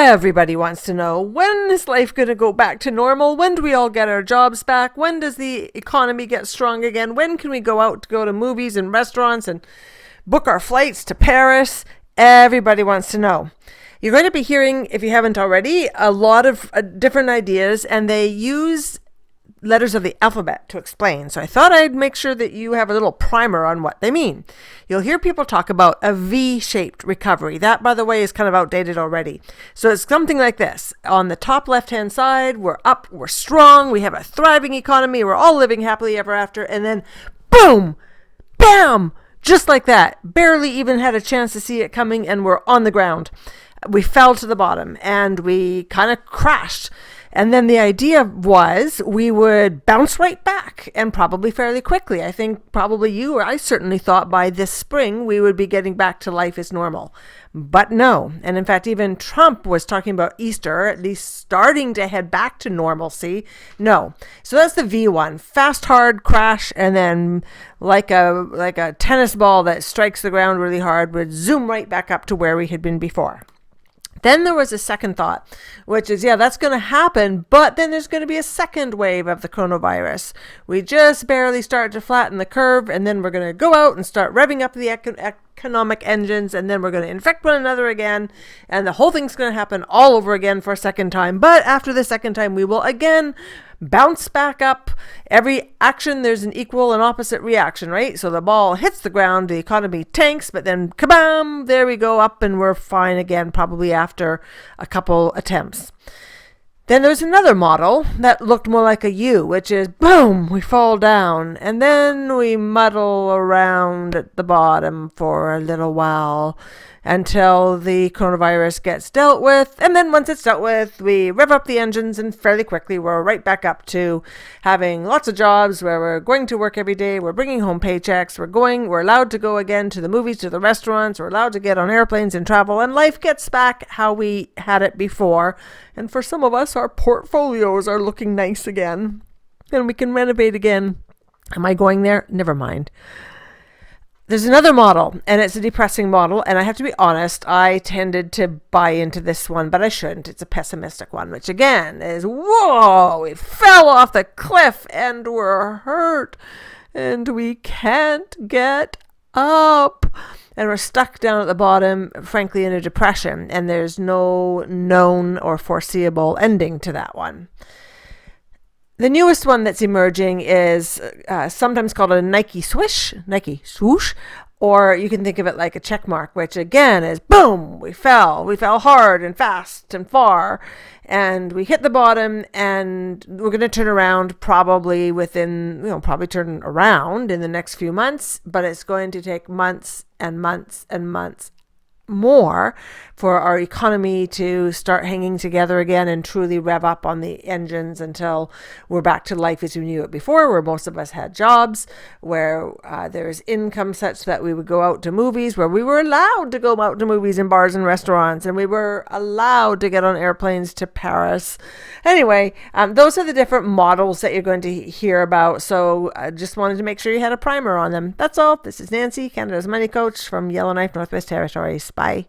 Everybody wants to know, when is life going to go back to normal? When do we all get our jobs back? When does the economy get strong again? When can we go out to go to movies and restaurants and book our flights to Paris? Everybody wants to know. You're going to be hearing, if you haven't already, a lot of different ideas, and they use letters of the alphabet to explain. So I thought I'd make sure that you have a little primer on what they mean. You'll hear people talk about a V-shaped recovery. That, by the way, is kind of outdated already. So it's something like this. On the top left-hand side, we're up, we're strong, we have a thriving economy, we're all living happily ever after, and then boom, bam, just like that. Barely even had a chance to see it coming, and we're on the ground. We fell to the bottom, and we kind of crashed. And then the idea was we would bounce right back, and probably fairly quickly. I think probably you, or I certainly thought by this spring we would be getting back to life as normal. But no. And in fact, even Trump was talking about Easter, at least starting to head back to normalcy. No. So that's the V one. Fast, hard, crash, and then like a tennis ball that strikes the ground really hard would zoom right back up to where we had been before. Then there was a second thought, which is, that's going to happen, but then there's going to be a second wave of the coronavirus. We just barely start to flatten the curve, and then we're going to go out and start revving up the economic engines, and then we're going to infect one another again, and the whole thing's going to happen all over again for a second time. But after the second time, we will again bounce back up. Every action, there's an equal and opposite reaction, right? So the ball hits the ground, the economy tanks, but then kabam, there we go up, and we're fine again, probably after a couple attempts. Then there's another model that looked more like a U, which is boom, we fall down, and then we muddle around at the bottom for a little while until the coronavirus gets dealt with. And then once it's dealt with, we rev up the engines, and fairly quickly we're right back up to having lots of jobs where we're going to work every day, we're bringing home paychecks, we're allowed to go again to the movies, to the restaurants, we're allowed to get on airplanes and travel, and life gets back how we had it before. And for some of us, our portfolios are looking nice again, and we can renovate again. Am I going there? Never mind. There's another model, and it's a depressing model, and I have to be honest, I tended to buy into this one, but I shouldn't. It's a pessimistic one, which again is, whoa, we fell off the cliff, and we're hurt, and we can't get up, and we're stuck down at the bottom, frankly, in a depression, and there's no known or foreseeable ending to that one. The newest one that's emerging is sometimes called a Nike swoosh, or you can think of it like a check mark, which again is boom, we fell hard and fast and far, and we hit the bottom, and we're going to turn around probably turn around in the next few months, but it's going to take months and months and months more for our economy to start hanging together again and truly rev up on the engines until we're back to life as we knew it before, where most of us had jobs, where there's income such that we would go out to movies, where we were allowed to go out to movies and bars and restaurants, and we were allowed to get on airplanes to Paris. Anyway, those are the different models that you're going to hear about, so I just wanted to make sure you had a primer on them. That's all. This is Nancy, Canada's Money Coach from Yellowknife, Northwest Territories. Bye.